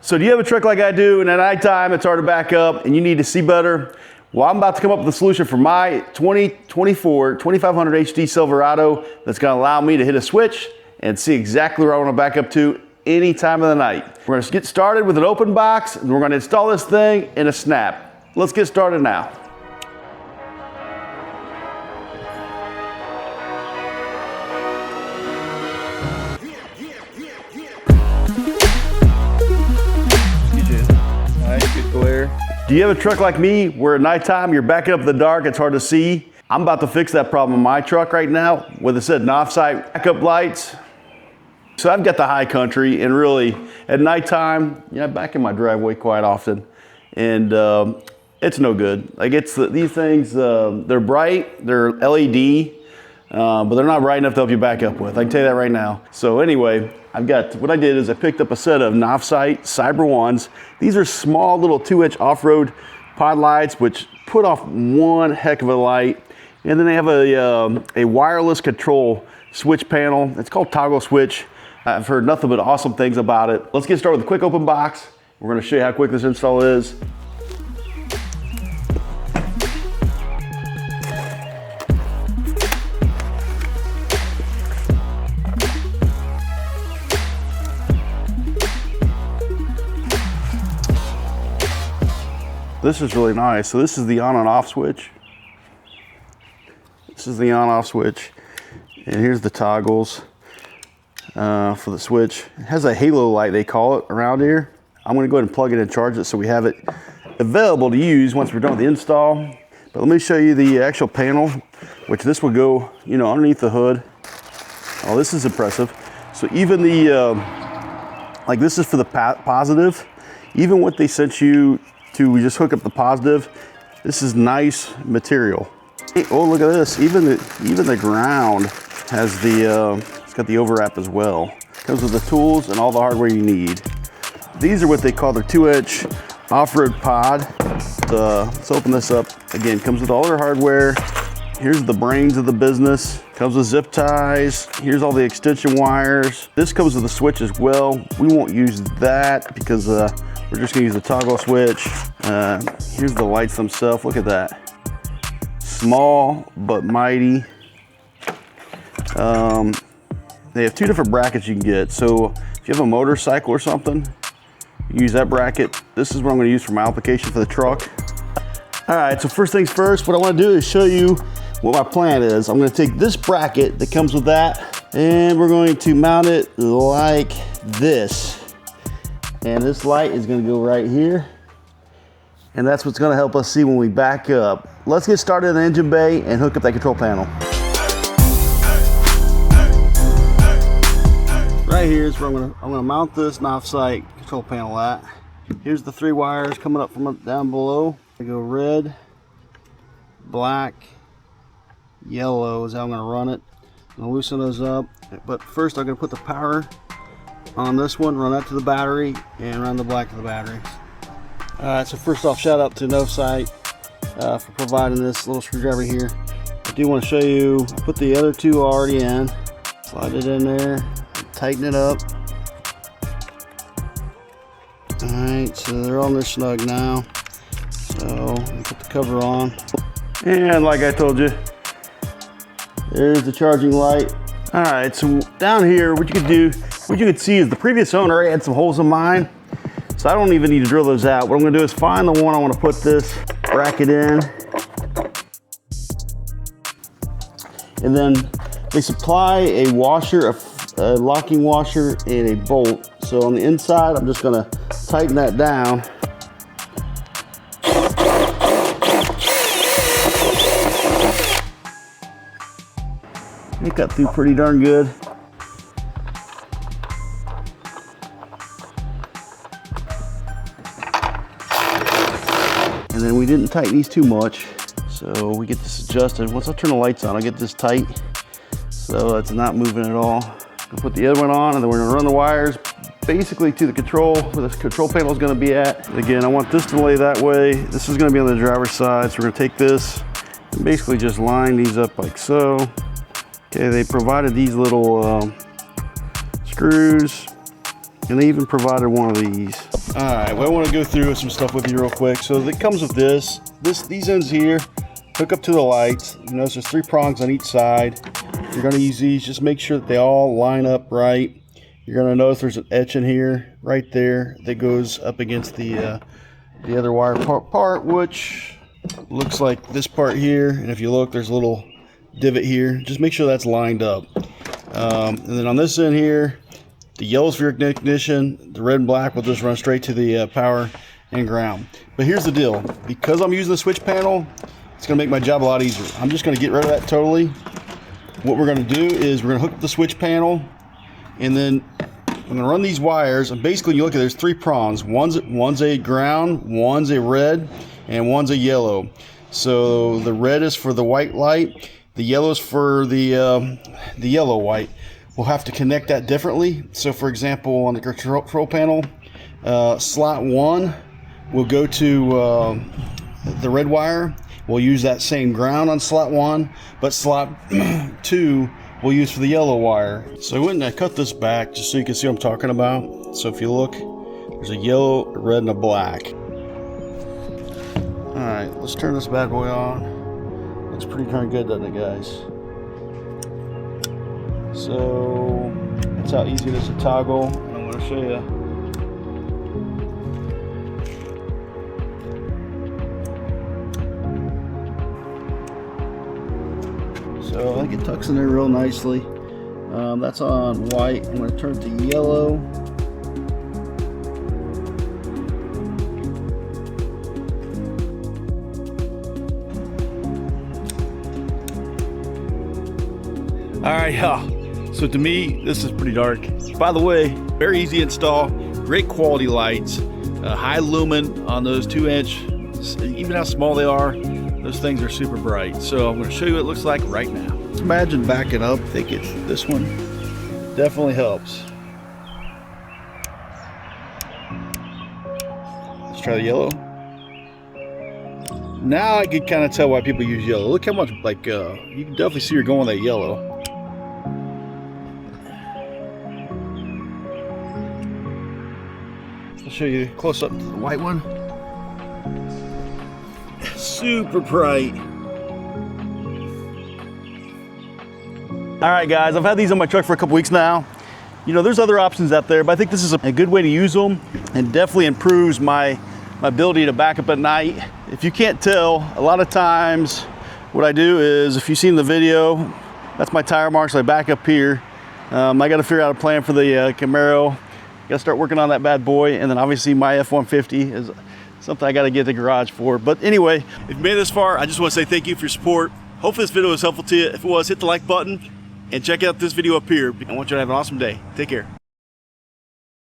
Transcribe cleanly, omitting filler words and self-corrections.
So do you have a truck like I do, and at nighttime it's hard to back up and you need to see better? Well, I'm about to come up with a solution for my 2024 2500 HD Silverado that's gonna allow me to hit a switch and see exactly where I wanna back up to any time of the night. We're gonna get started with an open box, and we're gonna install this thing in a snap. Let's get started now. Do you have a truck like me where at nighttime you're backing up in the dark, it's hard to see? I'm about to fix that problem in my truck right now with, I said, Novsight backup lights. So I've got the high country, and really at nighttime, I back in my driveway quite often, and it's no good. Like these things, they're bright, they're LED, but they're not bright enough to help you back up with. I can tell you that right now. So anyway, what I did is I picked up a set of Novsight Cyber 1s. These are small little 2-inch off-road pod lights, which put off one heck of a light. And then they have a wireless control switch panel. It's called toggle switch. I've heard nothing but awesome things about it. Let's get started with a quick open box. We're gonna show you how quick this install is. This is really nice. So this is the on and off switch. This is the on off switch. And here's the toggles for the switch. It has a halo light, they call it, around here. I'm gonna go ahead and plug it and charge it so we have it available to use once we're done with the install. But let me show you the actual panel, which this will go, underneath the hood. Oh, this is impressive. So even the, like this is for the positive. Even what they sent you to just hook up the positive, this is nice material. Oh, look at this. Even the ground has it's got the overwrap as well. Comes with the tools and all the hardware you need. These are what they call their 2-inch off-road pod. Let's open this up. Again, comes with all their hardware. Here's the brains of the business. Comes with zip ties. Here's all the extension wires. This comes with a switch as well. We won't use that because we're just gonna use the toggle switch. Here's the lights themselves. Look at that. Small but mighty. They have 2 different brackets you can get. So if you have a motorcycle or something, you use that bracket. This is what I'm gonna use for my application for the truck. All right, so first things first, what I wanna do is show you what my plan is. I'm gonna take this bracket that comes with that, and we're going to mount it like this. And this light is gonna go right here. And that's what's gonna help us see when we back up. Let's get started in the engine bay and hook up that control panel. Right here is where I'm gonna mount this Novsight control panel at. Here's the 3 wires coming up from down below. I go red, black, yellow is how I'm gonna run it. I'm gonna loosen those up. But first I'm gonna put the power on this one, run that to the battery, and run the black to the battery. Alright, so first off, shout out to Novsight for providing this little screwdriver here. I do want to show you, I put the other 2 already in. Slide it in there, tighten it up. Alright, so they're on there snug now. So, put the cover on. And like I told you, there's the charging light. Alright, so down here, what you can see is the previous owner had some holes in mine. So I don't even need to drill those out. What I'm gonna do is find the one I wanna put this bracket in. And then they supply a washer, a locking washer, and a bolt. So on the inside, I'm just gonna tighten that down. It got through pretty darn good. And then we didn't tighten these too much, so we get this adjusted. Once I turn the lights on, I get this tight, so it's not moving at all. I'll put the other one on, and then we're gonna run the wires basically to the control, where the control panel is gonna be at. Again, I want this to lay that way. This is gonna be on the driver's side, so we're gonna take this and basically just line these up like so. Okay, they provided these little screws, and they even provided one of these. All right, well, I want to go through some stuff with you real quick. So it comes with these ends here, hook up to the lights. You notice there's 3 prongs on each side. You're going to use these, just make sure that they all line up right. You're going to notice there's an etch in here, right there, that goes up against the other wire part, which looks like this part here. And if you look, there's a little divot here. Just make sure that's lined up. And then on this end here, the yellow's for your ignition, the red and black will just run straight to the power and ground. But here's the deal, because I'm using the switch panel, it's going to make my job a lot easier. I'm just going to get rid of that totally. What we're going to do is we're going to hook up the switch panel, and then I'm going to run these wires. And basically, you look at, there's 3 prongs. One's a ground, one's a red, and one's a yellow. So the red is for the white light, the yellow is for the yellow white. We'll have to connect that differently. So for example, on the control panel, slot 1 will go to the red wire. We'll use that same ground on slot 1, but slot 2 we'll use for the yellow wire. So I went and I cut this back just so you can see what I'm talking about. So if you look, there's a yellow, a red, and a black. All right, let's turn this bad boy on. Looks pretty darn good, doesn't it, guys? So that's how easy it is to toggle. I'm going to show you. So I think it tucks in there real nicely. That's on white. I'm going to turn it to yellow. All right, y'all. So to me, this is pretty dark. By the way, very easy to install, great quality lights, high lumen on those 2-inch. Even how small they are, those things are super bright. So I'm going to show you what it looks like right now. Let's imagine backing up. I think it's this one. Definitely helps. Let's try the yellow. Now I can kind of tell why people use yellow. Look how much, like, you can definitely see you're going that yellow. I'll show you close up to the white one. Super bright. All right, guys, I've had these on my truck for a couple weeks now. You know, there's other options out there, but I think this is a good way to use them, and definitely improves my ability to back up at night. If you can't tell, a lot of times what I do is, if you've seen the video, that's my tire marks. I back up here. I got to figure out a plan for the Camaro. Got to start working on that bad boy, and then obviously my F-150 is something I got to get the garage for. But anyway, if you made it this far, I just want to say thank you for your support. Hopefully this video was helpful to you. If it was, hit the like button and check out this video up here. I want you to have an awesome day. Take care.